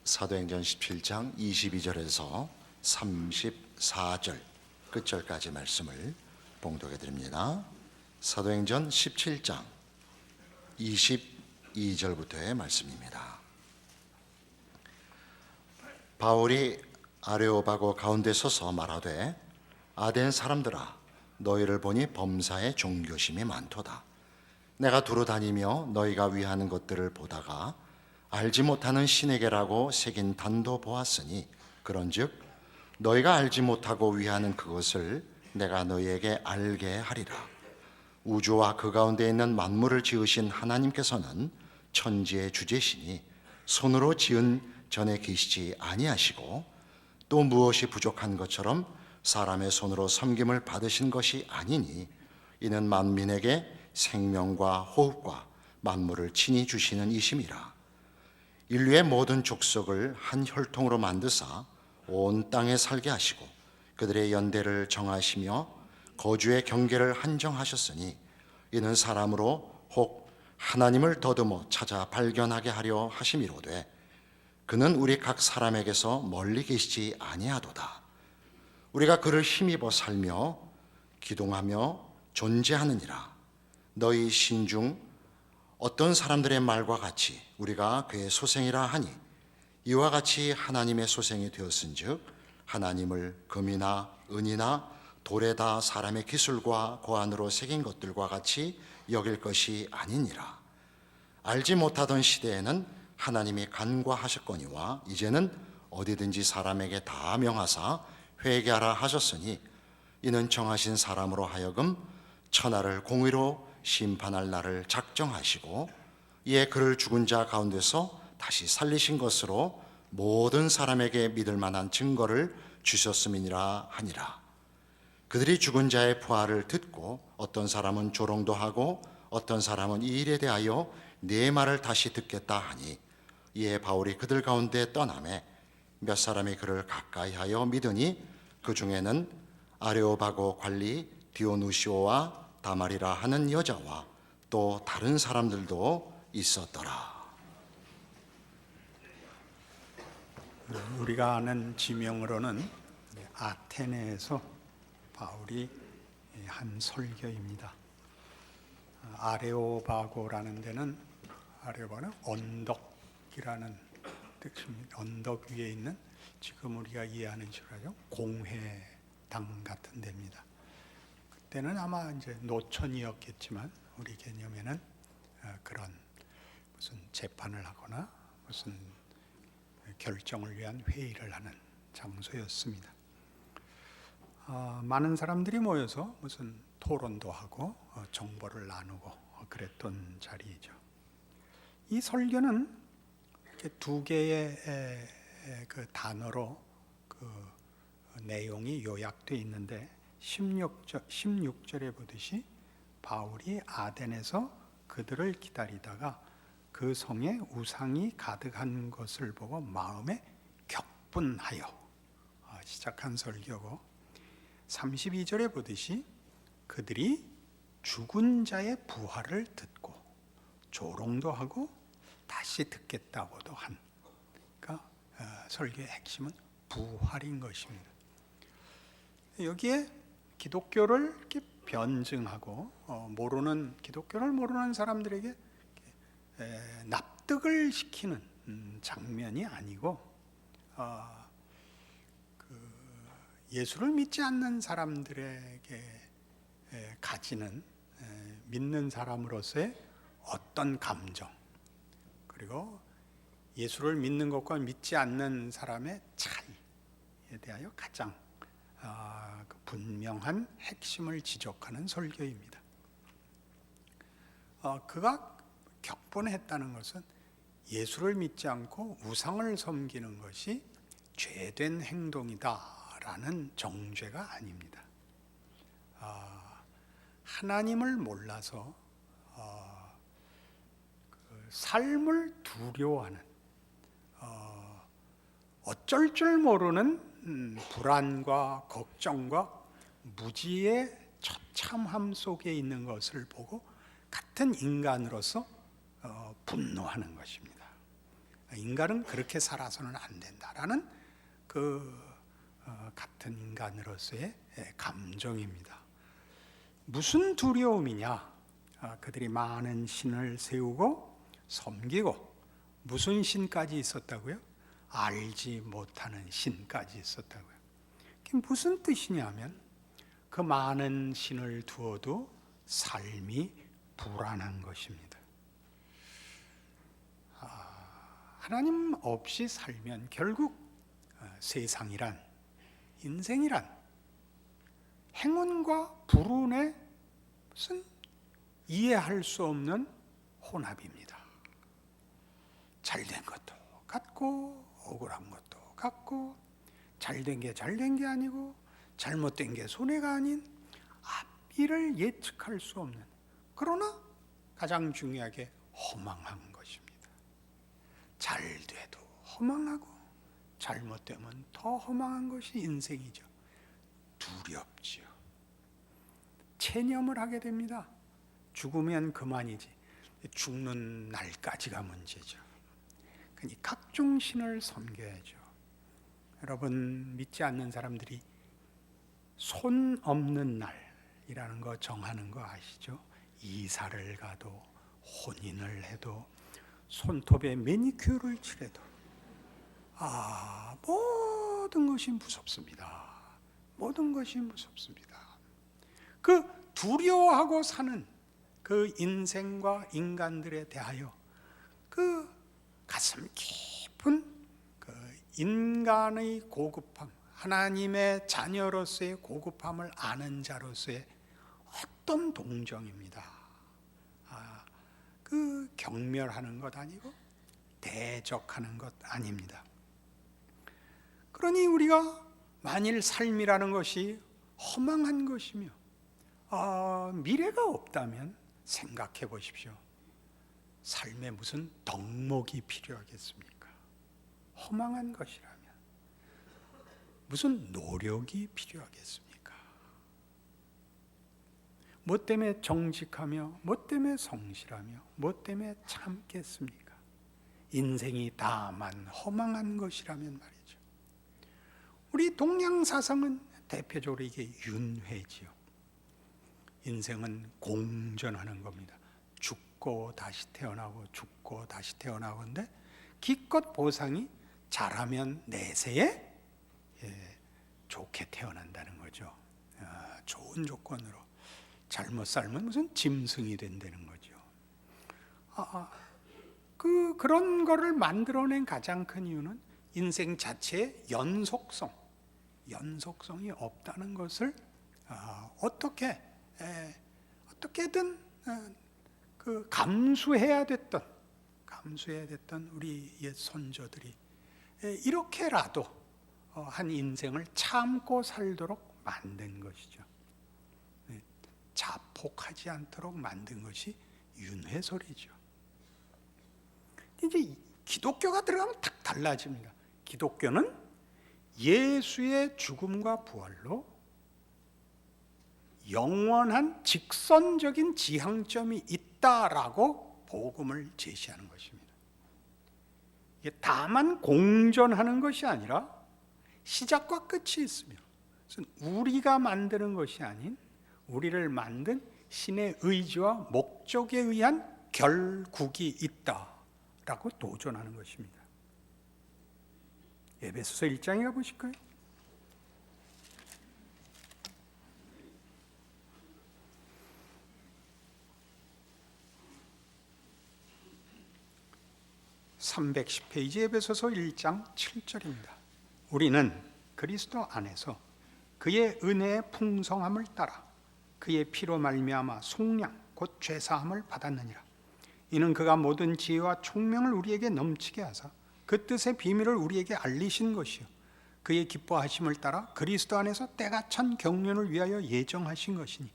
사도행전 17장 22절에서 34절 끝절까지 말씀을 봉독해 드립니다. 사도행전 17장 22절부터의 말씀입니다. 바울이 아레오바고 가운데 서서 말하되, 아덴 사람들아, 너희를 보니 범사에 종교심이 많도다. 내가 두루 다니며 너희가 위하는 것들을 보다가 알지 못하는 신에게라고 새긴 단도 보았으니, 그런즉 너희가 알지 못하고 위하는 그것을 내가 너희에게 알게 하리라. 우주와 그 가운데 있는 만물을 지으신 하나님께서는 천지의 주제시니 손으로 지은 전에 계시지 아니하시고, 또 무엇이 부족한 것처럼 사람의 손으로 섬김을 받으신 것이 아니니, 이는 만민에게 생명과 호흡과 만물을 친히 주시는 이심이라. 인류의 모든 족속을 한 혈통으로 만드사 온 땅에 살게 하시고 그들의 연대를 정하시며 거주의 경계를 한정하셨으니, 이는 사람으로 혹 하나님을 더듬어 찾아 발견하게 하려 하심이로되, 그는 우리 각 사람에게서 멀리 계시지 아니하도다. 우리가 그를 힘입어 살며 기동하며 존재하느니라. 너희 신중 어떤 사람들의 말과 같이 우리가 그의 소생이라 하니, 이와 같이 하나님의 소생이 되었은즉 하나님을 금이나 은이나 돌에다 사람의 기술과 고안으로 새긴 것들과 같이 여길 것이 아니니라. 알지 못하던 시대에는 하나님이 간과하셨거니와 이제는 어디든지 사람에게 다 명하사 회개하라 하셨으니, 이는 정하신 사람으로 하여금 천하를 공의로 심판할 날을 작정하시고, 이에 그를 죽은 자 가운데서 다시 살리신 것으로 모든 사람에게 믿을 만한 증거를 주셨음이니라 하니라. 그들이 죽은 자의 부활을 듣고 어떤 사람은 조롱도 하고 어떤 사람은 이 일에 대하여 네 말을 다시 듣겠다 하니, 이에 바울이 그들 가운데 떠나매 몇 사람이 그를 가까이하여 믿으니, 그 중에는 아레오바고 관리 디오누시오와 다말이라 하는 여자와 또 다른 사람들도 있었더라. 우리가 아는 지명으로는 아테네에서 바울이 한 설교입니다. 아레오바고라는 데는, 아레오바는 언덕이라는 뜻입니다. 언덕 위에 있는, 지금 우리가 이해하는 식으로 하죠, 공회당 같은 데입니다. 그때는 아마 이제 노천이었겠지만 우리 개념에는 그런 무슨 재판을 하거나 무슨 결정을 위한 회의를 하는 장소였습니다. 많은 사람들이 모여서 무슨 토론도 하고 정보를 나누고 그랬던 자리이죠. 이 설교는 이렇게 두 개의 그 단어로 그 내용이 요약되어 있는데, 16절에 보듯이 바울이 아덴에서 그들을 기다리다가 그 성에 우상이 가득한 것을 보고 마음에 격분하여 시작한 설교고, 32절에 보듯이 그들이 죽은 자의 부활을 듣고 조롱도 하고 다시 듣겠다고도 한, 그러니까 설교의 핵심은 부활인 것입니다. 여기에 기독교를 이렇게 변증하고 기독교를 모르는 사람들에게 납득을 시키는 장면이 아니고, 예수를 믿지 않는 사람들에게 가지는 믿는 사람으로서의 어떤 감정, 그리고 예수를 믿는 것과 믿지 않는 사람의 차이에 대하여 가장 분명한 핵심을 지적하는 설교입니다. 그가 격분했다는 것은 예수를 믿지 않고 우상을 섬기는 것이 죄된 행동이다라는 정죄가 아닙니다. 하나님을 몰라서 삶을 두려워하는, 어쩔 줄 모르는 불안과 걱정과 무지의 처참함 속에 있는 것을 보고 같은 인간으로서 분노하는 것입니다. 인간은 그렇게 살아서는 안 된다라는 같은 인간으로서의 감정입니다. 무슨 두려움이냐? 그들이 많은 신을 세우고 섬기고, 무슨 신까지 있었다고요? 알지 못하는 신까지 있었다고요. 그게 무슨 뜻이냐면 그 많은 신을 두어도 삶이 불안한 것입니다. 하나님 없이 살면 결국 세상이란, 인생이란 행운과 불운의 무슨 이해할 수 없는 혼합입니다. 잘된 것도 같고 억울한 것도 같고, 잘된 게 잘된 게 아니고 잘못된 게 손해가 아닌 앞일을 예측할 수 없는, 그러나 가장 중요하게 허망한 것입니다. 잘 돼도 허망하고 잘못되면 더 허망한 것이 인생이죠. 두렵지요. 체념을 하게 됩니다. 죽으면 그만이지, 죽는 날까지가 문제죠. 그러니 각종 신을 섬겨야죠. 여러분, 믿지 않는 사람들이 손 없는 날이라는 거 정하는 거 아시죠? 이사를 가도, 혼인을 해도, 손톱에 매니큐어를 칠해도 모든 것이 무섭습니다. 모든 것이 무섭습니다. 그 두려워하고 사는 그 인생과 인간들에 대하여 그 가슴 깊은 그 인간의 고급함, 하나님의 자녀로서의 고급함을 아는 자로서의 어떤 동정입니다. 그 경멸하는 것 아니고 대적하는 것 아닙니다. 그러니 우리가 만일 삶이라는 것이 허망한 것이며 미래가 없다면 생각해 보십시오. 삶에 무슨 덕목이 필요하겠습니까? 허망한 것이라면 무슨 노력이 필요하겠습니까? 뭐 때문에 정직하며, 뭐 때문에 성실하며, 뭐 때문에 참겠습니까? 인생이 다만 허망한 것이라면 말이죠. 우리 동양 사상은 대표적으로 이게 윤회지요. 인생은 공전하는 겁니다. 죽고 다시 태어나고 죽고 다시 태어나고인데, 기껏 보상이 잘하면 내세에 좋게 태어난다는 거죠. 좋은 조건으로. 잘못 살면 무슨 짐승이 된다는 거죠. 그런 거를 만들어낸 가장 큰 이유는 인생 자체의 연속성이 없다는 것을 어떻게든 그 감수해야 됐던 우리 옛 선조들이 이렇게라도 한 인생을 참고 살도록 만든 것이죠. 자폭하지 않도록 만든 것이 윤회설이죠. 이제 기독교가 들어가면 딱 달라집니다. 기독교는 예수의 죽음과 부활로 영원한 직선적인 지향점이 있다라고 복음을 제시하는 것입니다. 이게 다만 공존하는 것이 아니라 시작과 끝이 있으며, 우리가 만드는 것이 아닌 우리를 만든 신의 의지와 목적에 의한 결국이 있다라고 도전하는 것입니다. 에베소서 1장에 가보실까요? (310페이지) 에베소서 1장 7절입니다. 우리는 그리스도 안에서 그의 은혜의 풍성함을 따라 그의 피로 말미암아 속량 곧 죄사함을 받았느니라. 이는 그가 모든 지혜와 총명을 우리에게 넘치게 하사 그 뜻의 비밀을 우리에게 알리신 것이요 그의 기뻐하심을 따라 그리스도 안에서 때가 찬 경륜을 위하여 예정하신 것이니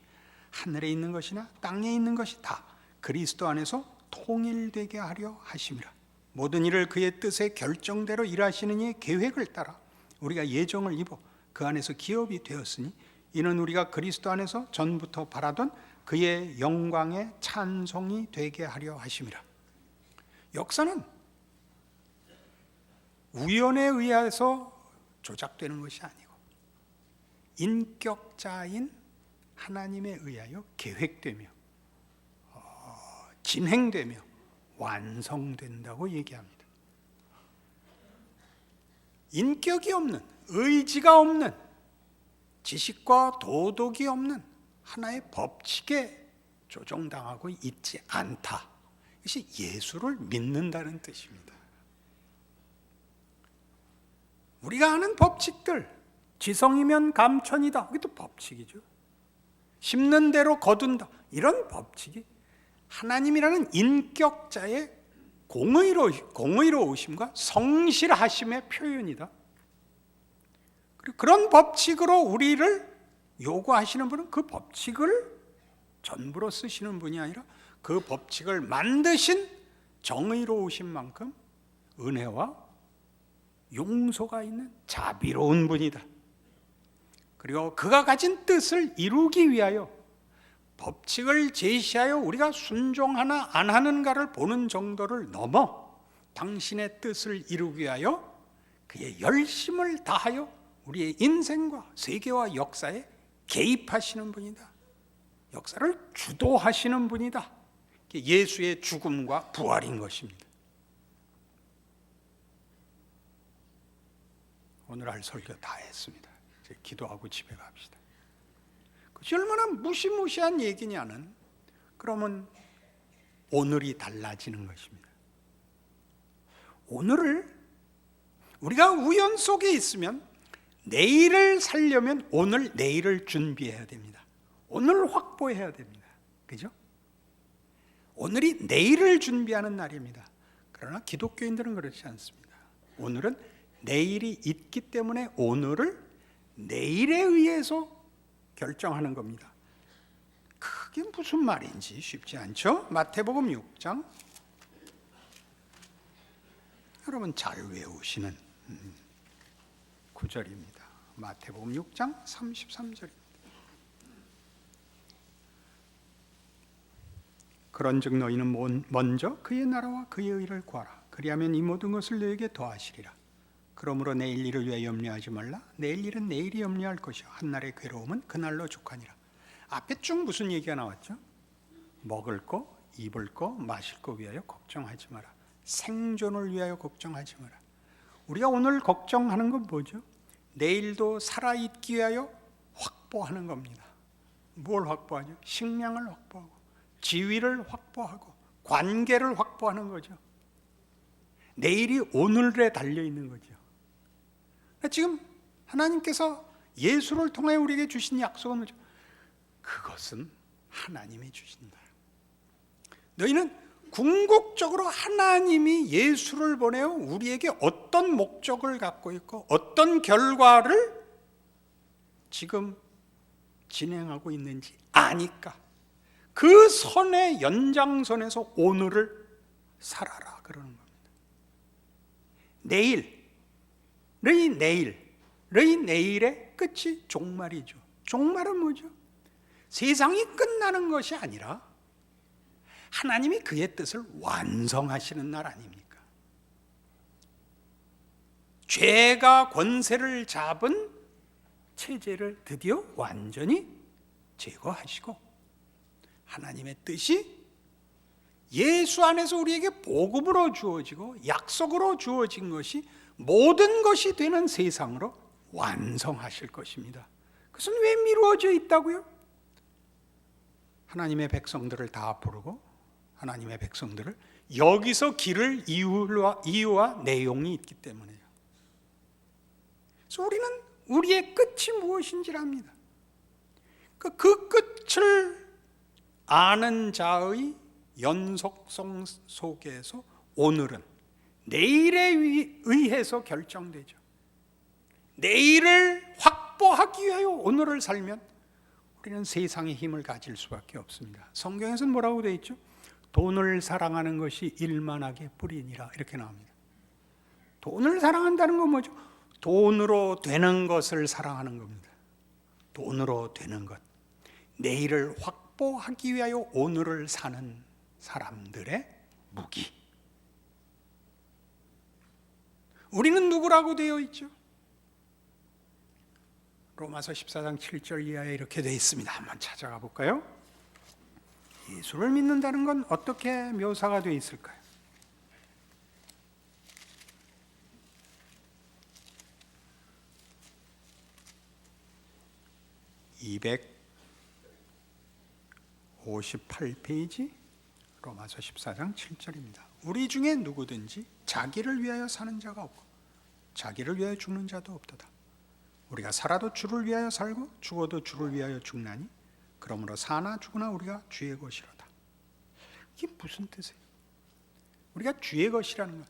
하늘에 있는 것이나 땅에 있는 것이 다 그리스도 안에서 통일되게 하려 하심이라. 모든 일을 그의 뜻의 결정대로 일하시는 이의 계획을 따라 우리가 예정을 입어 그 안에서 기업이 되었으니 이는 우리가 그리스도 안에서 전부터 바라던 그의 영광의 찬송이 되게 하려 하심이라. 역사는 우연에 의해서 조작되는 것이 아니고 인격자인 하나님에 의하여 계획되며 진행되며 완성된다고 얘기합니다. 인격이 없는, 의지가 없는, 지식과 도덕이 없는 하나의 법칙에 조종당하고 있지 않다. 이것이 예수를 믿는다는 뜻입니다. 우리가 아는 법칙들, 지성이면 감천이다. 이것도 법칙이죠. 심는 대로 거둔다. 이런 법칙이 하나님이라는 인격자의 공의로우심과 성실하심의 표현이다. 그리고 그런 법칙으로 우리를 요구하시는 분은 그 법칙을 전부로 쓰시는 분이 아니라 그 법칙을 만드신 정의로우신 만큼 은혜와 용서가 있는 자비로운 분이다. 그리고 그가 가진 뜻을 이루기 위하여 법칙을 제시하여 우리가 순종하나 안 하는가를 보는 정도를 넘어 당신의 뜻을 이루기 위하여 그의 열심을 다하여 우리의 인생과 세계와 역사에 개입하시는 분이다. 역사를 주도하시는 분이다. 예수의 죽음과 부활인 것입니다. 오늘 할 설교 다 했습니다. 이제 기도하고 집에 갑시다. 그것이 얼마나 무시무시한 얘기냐는, 그러면 오늘이 달라지는 것입니다. 오늘을 우리가 우연 속에 있으면 내일을 살려면 오늘 내일을 준비해야 됩니다. 오늘 확보해야 됩니다. 그죠? 오늘이 내일을 준비하는 날입니다. 그러나 기독교인들은 그렇지 않습니다. 오늘은 내일이 있기 때문에 오늘을 내일에 의해서 결정하는 겁니다. 그게 무슨 말인지 쉽지 않죠? 마태복음 6장, 여러분 잘 외우시는 구절입니다. 마태복음 6장 33절입니다. 그런즉 너희는 먼저 그의 나라와 그의 의를 구하라. 그리하면 이 모든 것을 너에게 더하시리라. 그러므로 내일 일을 위하여 염려하지 말라. 내일 일은 내일이 염려할 것이요 한날의 괴로움은 그날로 족하니라. 앞에 쭉 무슨 얘기가 나왔죠? 먹을 거, 입을 거, 마실 거 위하여 걱정하지 마라. 생존을 위하여 걱정하지 마라. 우리가 오늘 걱정하는 건 뭐죠? 내일도 살아있기 위하여 확보하는 겁니다. 뭘 확보하죠? 식량을 확보하고, 지위를 확보하고, 관계를 확보하는 거죠. 내일이 오늘에 달려있는 거죠. 지금 하나님께서 예수를 통해 우리에게 주신 약속은 뭐죠? 그것은 하나님이 주신다. 너희는 궁극적으로 하나님이 예수를 보내어 우리에게 어떤 목적을 갖고 있고 어떤 결과를 지금 진행하고 있는지 아니까 그 선의 연장선에서 오늘을 살아라 그러는 겁니다. 너희 내일의 끝이 종말이죠. 종말은 뭐죠? 세상이 끝나는 것이 아니라 하나님이 그의 뜻을 완성하시는 날 아닙니까? 죄가 권세를 잡은 체제를 드디어 완전히 제거하시고 하나님의 뜻이 예수 안에서 우리에게 복음으로 주어지고 약속으로 주어진 것이 모든 것이 되는 세상으로 완성하실 것입니다. 그것은 왜 미루어져 있다고요? 하나님의 백성들을 다 부르고 하나님의 백성들을 여기서 기를 이유와 내용이 있기 때문이에요. 그래서 우리는 우리의 끝이 무엇인지를 압니다. 그 끝을 아는 자의 연속성 속에서 오늘은 내일에 의해서 결정되죠. 내일을 확보하기 위하여 오늘을 살면 우리는 세상의 힘을 가질 수밖에 없습니다. 성경에서는 뭐라고 되어 있죠? 돈을 사랑하는 것이 일만하게 뿌리니라 이렇게 나옵니다. 돈을 사랑한다는 건 뭐죠? 돈으로 되는 것을 사랑하는 겁니다. 돈으로 되는 것. 내일을 확보하기 위하여 오늘을 사는 사람들의 무기. 우리는 누구라고 되어 있죠? 로마서 14장 7절 이하에 이렇게 되어 있습니다. 한번 찾아가 볼까요? 예수를 믿는다는 건 어떻게 묘사가 되어 있을까요? (258페이지) 로마서 14장 7절입니다. 우리 중에 누구든지 자기를 위하여 사는 자가 없고 자기를 위하여 죽는 자도 없도다. 우리가 살아도 주를 위하여 살고 죽어도 주를 위하여 죽나니 그러므로 사나 죽으나 우리가 주의 것이로다. 이게 무슨 뜻이에요? 우리가 주의 것이라는 것,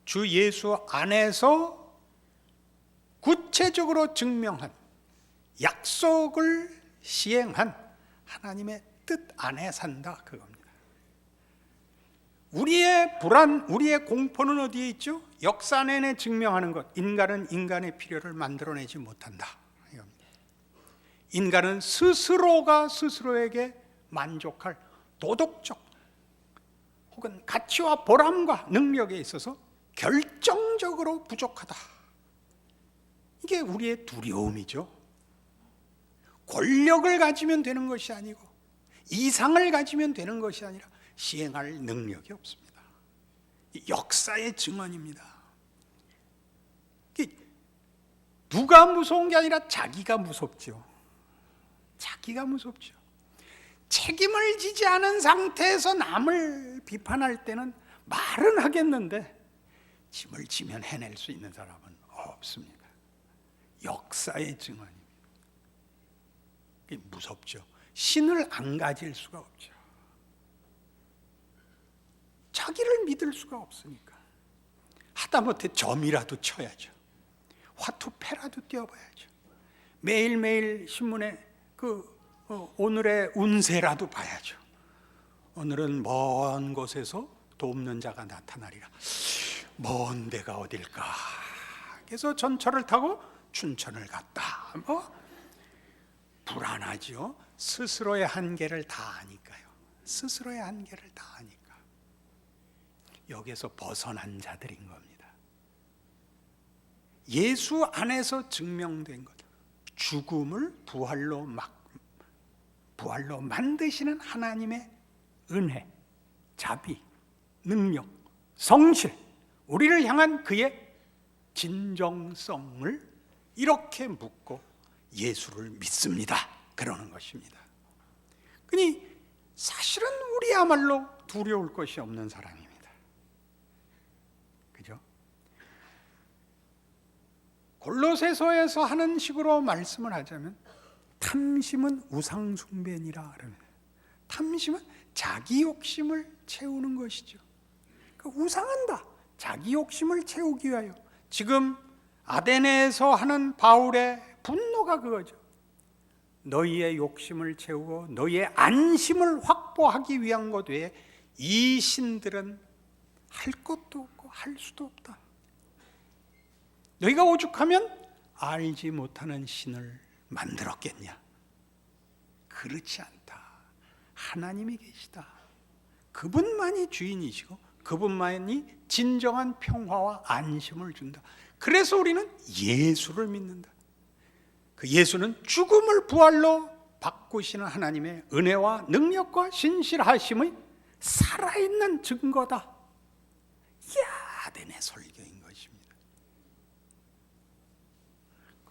주 예수 안에서 구체적으로 증명한 약속을 시행한 하나님의 뜻 안에 산다, 그겁니다. 우리의 불안, 우리의 공포는 어디에 있죠? 역사 내내 증명하는 것. 인간은 인간의 필요를 만들어내지 못한다, 이겁니다. 인간은 스스로가 스스로에게 만족할 도덕적 혹은 가치와 보람과 능력에 있어서 결정적으로 부족하다. 이게 우리의 두려움이죠. 권력을 가지면 되는 것이 아니고 이상을 가지면 되는 것이 아니라 시행할 능력이 없습니다. 역사의 증언입니다. 누가 무서운 게 아니라 자기가 무섭죠. 자기가 무섭죠. 책임을 지지 않은 상태에서 남을 비판할 때는 말은 하겠는데 짐을 지면 해낼 수 있는 사람은 없습니다. 역사의 증언입니다. 무섭죠. 신을 안 가질 수가 없죠. 자기를 믿을 수가 없으니까 하다못해 점이라도 쳐야죠. 화투패라도 띄워봐야죠. 매일매일 신문에 오늘의 운세라도 봐야죠. 오늘은 먼 곳에서 돕는 자가 나타나리라. 먼 데가 어딜까? 그래서 전철을 타고 춘천을 갔다. 불안하죠. 스스로의 한계를 다 아니까요. 스스로의 한계를 다 아니까. 여기에서 벗어난 자들인 겁니다. 예수 안에서 증명된 것, 죽음을 부활로 만드시는 하나님의 은혜, 자비, 능력, 성실, 우리를 향한 그의 진정성을 이렇게 묻고 예수를 믿습니다, 그러는 것입니다. 그러니 사실은 우리야말로 두려울 것이 없는 사람입니다. 그죠? 골로새서에서 하는 식으로 말씀을 하자면 탐심은 우상숭배니라 그럽니다. 탐심은 자기 욕심을 채우는 것이죠. 그러니까 우상한다. 자기 욕심을 채우기 위하여. 지금 아데네에서 하는 바울의 분노가 그거죠. 너희의 욕심을 채우고 너희의 안심을 확보하기 위한 것 외에 이 신들은 할 것도 없고 할 수도 없다. 너희가 오죽하면 알지 못하는 신을 만들었겠냐? 그렇지 않다. 하나님이 계시다. 그분만이 주인이시고 그분만이 진정한 평화와 안심을 준다. 그래서 우리는 예수를 믿는다. 그 예수는 죽음을 부활로 바꾸시는 하나님의 은혜와 능력과 신실하심의 살아있는 증거다. 야덴의 설교인 것입니다.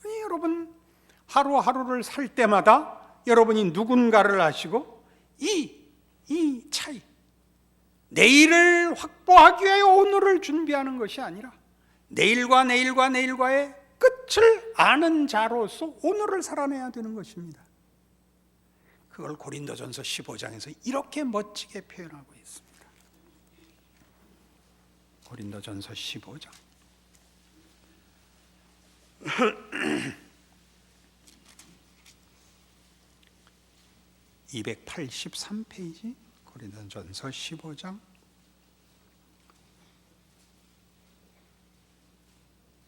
그러니 여러분 하루하루를 살 때마다 여러분이 누군가를 아시고 이 차이, 내일을 확보하기 위해 오늘을 준비하는 것이 아니라 내일과 내일과 내일과의 끝을 아는 자로서 오늘을 살아내야 되는 것입니다. 그걸 고린도전서 15장에서 이렇게 멋지게 표현하고 있습니다. 고린도전서 15장 283페이지 고린도전서 15장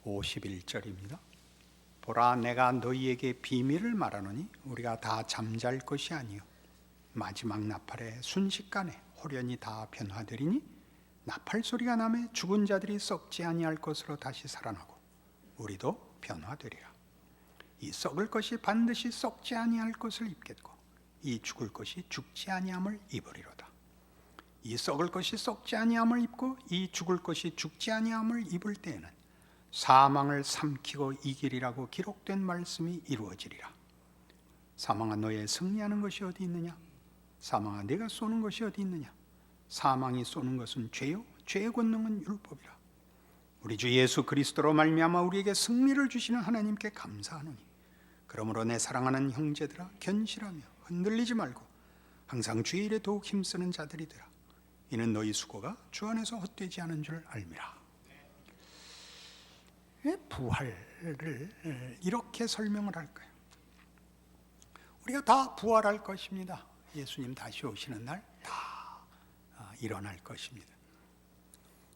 51절입니다. 보라, 내가 너희에게 비밀을 말하노니 우리가 다 잠잘 것이 아니요 마지막 나팔에 순식간에 호련히 다 변화되리니 나팔 소리가 나매 죽은 자들이 썩지 아니할 것으로 다시 살아나고 우리도 변화되리라. 이 썩을 것이 반드시 썩지 아니할 것을 입겠고 이 죽을 것이 죽지 아니함을 입으리로다. 이 썩을 것이 썩지 아니함을 입고 이 죽을 것이 죽지 아니함을 입을 때에는 사망을 삼키고 이기리라고 기록된 말씀이 이루어지리라. 사망아, 너의 승리하는 것이 어디 있느냐? 사망아, 내가 쏘는 것이 어디 있느냐? 사망이 쏘는 것은 죄요, 죄의 권능은 율법이라. 우리 주 예수 그리스도로 말미암아 우리에게 승리를 주시는 하나님께 감사하노니, 그러므로 내 사랑하는 형제들아, 견실하며 흔들리지 말고 항상 주의 일에 더욱 힘쓰는 자들이되라. 이는 너희 수고가 주 안에서 헛되지 않은 줄 알미라. 왜 부활을 이렇게 설명을 할까요? 우리가 다 부활할 것입니다. 예수님 다시 오시는 날 다 일어날 것입니다.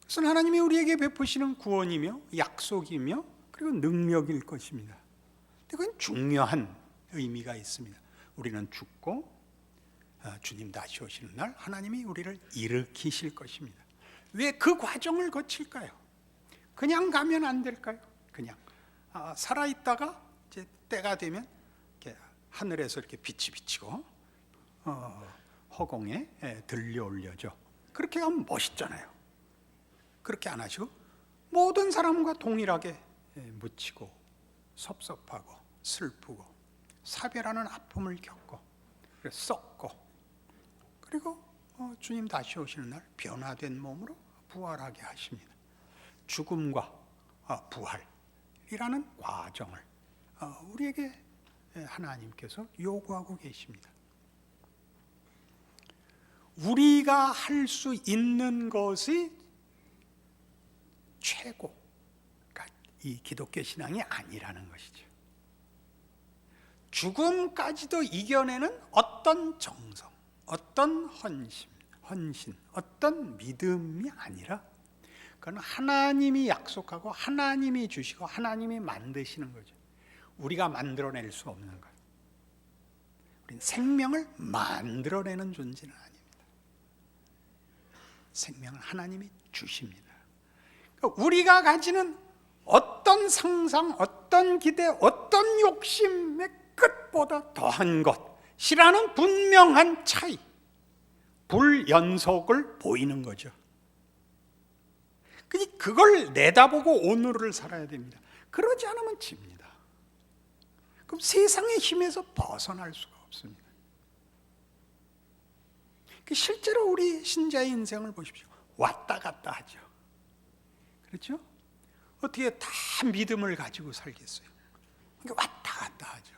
그것은 하나님이 우리에게 베푸시는 구원이며 약속이며 그리고 능력일 것입니다. 그건 중요한 의미가 있습니다. 우리는 죽고 주님 다시 오시는 날 하나님이 우리를 일으키실 것입니다. 왜 그 과정을 거칠까요? 그냥 가면 안 될까요? 그냥 살아있다가 이제 때가 되면 이렇게 하늘에서 이렇게 빛이 비치고 허공에 들려 올려져. 그렇게 하면 멋있잖아요. 그렇게 안 하시고 모든 사람과 동일하게 묻히고 섭섭하고 슬프고 사별하는 아픔을 겪고 썩고 그리고 주님 다시 오시는 날 변화된 몸으로 부활하게 하십니다. 죽음과 부활이라는 과정을 우리에게 하나님께서 요구하고 계십니다. 우리가 할 수 있는 것이 최고, 그러니까 이 기독교 신앙이 아니라는 것이죠. 죽음까지도 이겨내는 어떤 정성, 어떤 헌신, 어떤 믿음이 아니라 그건 하나님이 약속하고 하나님이 주시고 하나님이 만드시는 거죠. 우리가 만들어낼 수 없는 거예요. 우리는 생명을 만들어내는 존재는 아닙니다. 생명을 하나님이 주십니다. 그러니까 우리가 가지는 어떤 상상, 어떤 기대, 어떤 욕심의 끝보다 더한 것이라는 분명한 차이, 불연속을 보이는 거죠. 그걸 내다보고 오늘을 살아야 됩니다. 그러지 않으면 집니다. 그럼 세상의 힘에서 벗어날 수가 없습니다. 실제로 우리 신자의 인생을 보십시오. 왔다 갔다 하죠. 그렇죠? 어떻게 다 믿음을 가지고 살겠어요? 왔다 갔다 하죠.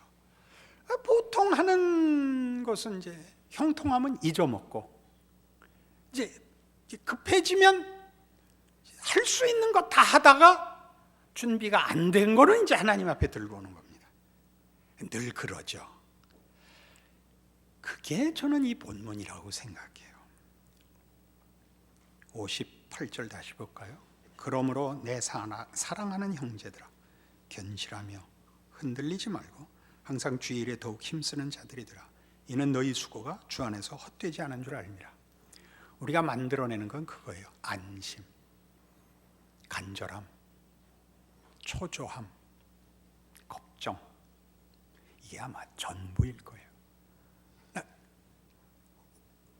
보통 하는 것은 이제 형통하면 잊어먹고, 이제 급해지면 할 수 있는 거 다 하다가 준비가 안 된 거는 이제 하나님 앞에 들고 오는 겁니다. 늘 그러죠. 그게 저는 이 본문이라고 생각해요. 58절 다시 볼까요? 그러므로 내 사랑하는 형제들아, 견실하며 흔들리지 말고 항상 주의 일에 더욱 힘쓰는 자들이더라. 이는 너희 수고가 주 안에서 헛되지 않은 줄 알미라. 우리가 만들어내는 건 그거예요. 안심, 간절함, 초조함, 걱정. 이게 아마 전부일 거예요.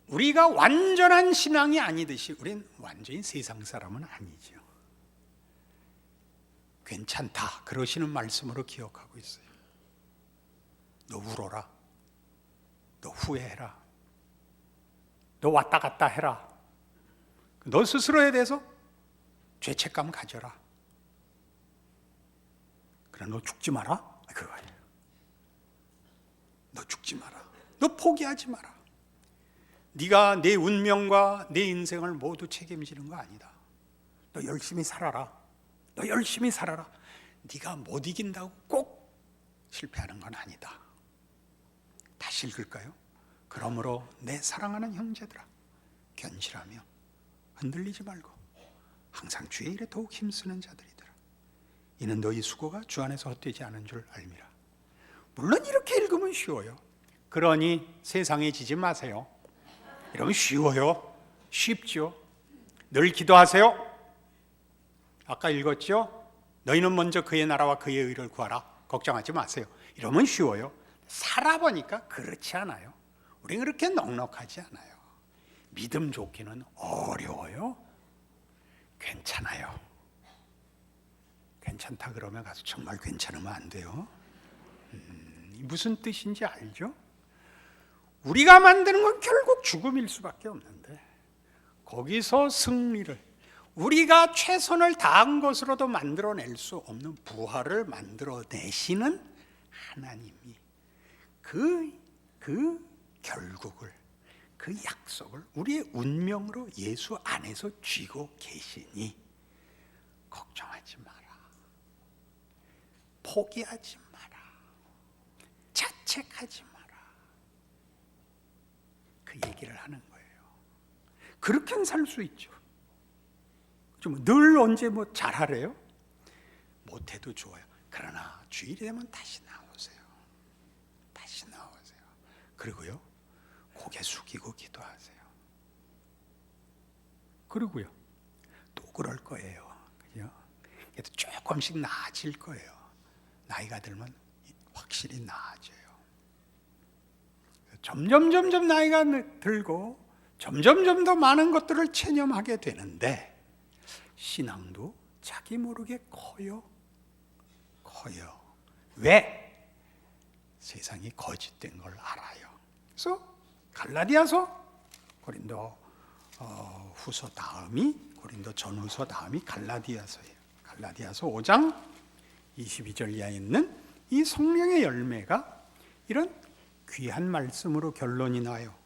우리가 완전한 신앙이 아니듯이 우리는 완전히 세상 사람은 아니죠. 괜찮다 그러시는 말씀으로 기억하고 있어요. 너 울어라, 너 후회해라, 너 왔다 갔다 해라, 너 스스로에 대해서 죄책감 가져라. 그래, 너 죽지 마라. 그거예요. 너 죽지 마라. 너 포기하지 마라. 네가 내 운명과 내 인생을 모두 책임지는 거 아니다. 너 열심히 살아라. 너 열심히 살아라. 네가 못 이긴다고 꼭 실패하는 건 아니다. 다시 읽을까요? 그러므로 내 사랑하는 형제들아, 견실하며 흔들리지 말고 항상 주의 일에 더욱 힘쓰는 자들이더라. 이는 너희 수고가 주 안에서 헛되지 않은 줄 알미라. 물론 이렇게 읽으면 쉬워요. 그러니 세상에 지지 마세요. 이러면 쉬워요. 쉽죠. 늘 기도하세요. 아까 읽었죠? 너희는 먼저 그의 나라와 그의 의를 구하라. 걱정하지 마세요. 이러면 쉬워요. 살아보니까 그렇지 않아요. 우리는 그렇게 넉넉하지 않아요. 믿음 좋기는 어려워요. 괜찮아요. 괜찮다 그러면 가서 정말 괜찮으면 안 돼요. 무슨 뜻인지 알죠? 우리가 만드는 건 결국 죽음일 수밖에 없는데 거기서 승리를, 우리가 최선을 다한 것으로도 만들어낼 수 없는 부활을 만들어내시는 하나님이 그 결국을, 그 약속을 우리의 운명으로 예수 안에서 쥐고 계시니 걱정하지 마라. 포기하지 마라. 자책하지 마라. 그 얘기를 하는 거예요. 그렇게는 살 수 있죠. 좀 늘 언제 뭐 잘하래요? 못해도 좋아요. 그러나 주일이 되면 다시 나오세요. 다시 나오세요. 그리고요, 고개 숙이고 기도하세요. 그리고요, 또 그럴 거예요. 그죠? 그래도 조금씩 나아질 거예요. 나이가 들면 확실히 나아져요. 점점 나이가 들고 점점 더 많은 것들을 체념하게 되는데 신앙도 자기 모르게 커요. 왜? 세상이 거짓된 걸 알아요. 그래서 갈라디아서, 고린도 후서 다음이, 고린도 전후서 다음이 갈라디아서예요. 갈라디아서 5장 22절 이하에 있는 이 성령의 열매가 이런 귀한 말씀으로 결론이 나요.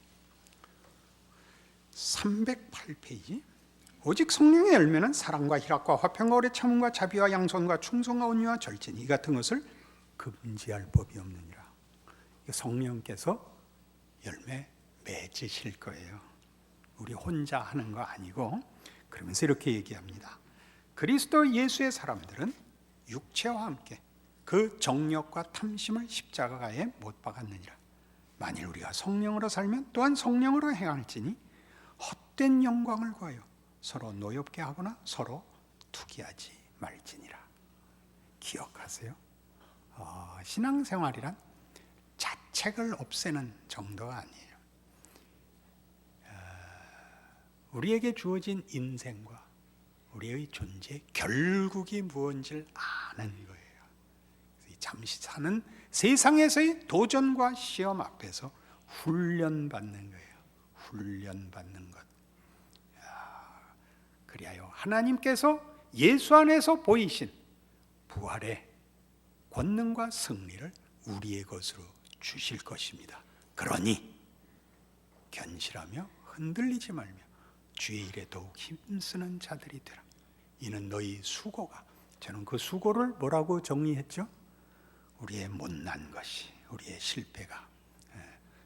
308페이지. 오직 성령의 열매는 사랑과 희락과 화평과 오래 참음과 자비와 양선과 충성과 온유와 절제니 이 같은 것을 금지할 법이 없느니라. 성령께서 열매 맺으실 거예요. 우리 혼자 하는 거 아니고. 그러면서 이렇게 얘기합니다. 그리스도 예수의 사람들은 육체와 함께 그 정욕과 탐심을 십자가에 못 박았느니라. 만일 우리가 성령으로 살면 또한 성령으로 행할지니 헛된 영광을 구하여 서로 노엽게 하거나 서로 투기하지 말지니라. 기억하세요. 신앙생활이란 자책을 없애는 정도가 아니에요. 우리에게 주어진 인생과 우리의 존재 결국이 무엇인지를 아는 거예요. 잠시 사는 세상에서의 도전과 시험 앞에서 훈련받는 거예요. 훈련받는 것. 그리하여 하나님께서 예수 안에서 보이신 부활의 권능과 승리를 우리의 것으로 주실 것입니다. 그러니 견실하며 흔들리지 말며 주의 일에 더욱 힘쓰는 자들이 되라. 이는 너희 수고가, 저는 그 수고를 뭐라고 정리했죠? 우리의 못난 것이, 우리의 실패가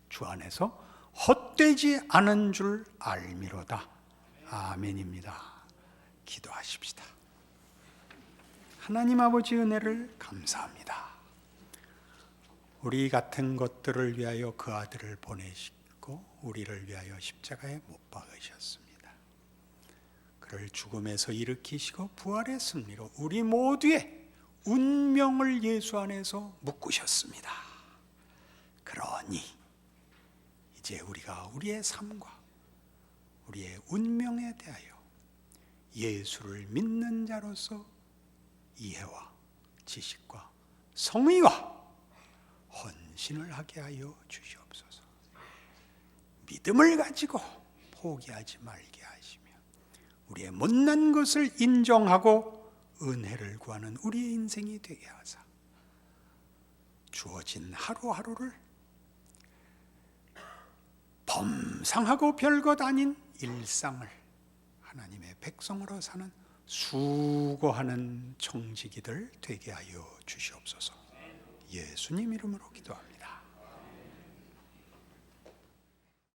주 안에서 헛되지 않은 줄 알미로다. 아멘입니다. 기도하십시다. 하나님 아버지 은혜를 감사합니다. 우리 같은 것들을 위하여 그 아들을 보내시고 우리를 위하여 십자가에 못 박으셨습니다. 그를 죽음에서 일으키시고 부활의 승리로 우리 모두의 운명을 예수 안에서 묶으셨습니다. 그러니 이제 우리가 우리의 삶과 우리의 운명에 대하여 예수를 믿는 자로서 이해와 지식과 성의와 헌신을 하게 하여 주시옵소서. 믿음을 가지고 포기하지 말게 하시며 우리의 못난 것을 인정하고 은혜를 구하는 우리의 인생이 되게 하사 주어진 하루하루를 범상하고 별것 아닌 일상을 하나님의 백성으로 사는 수고하는 청지기들 되게 하여 주시옵소서. 예수님 이름으로 기도합니다.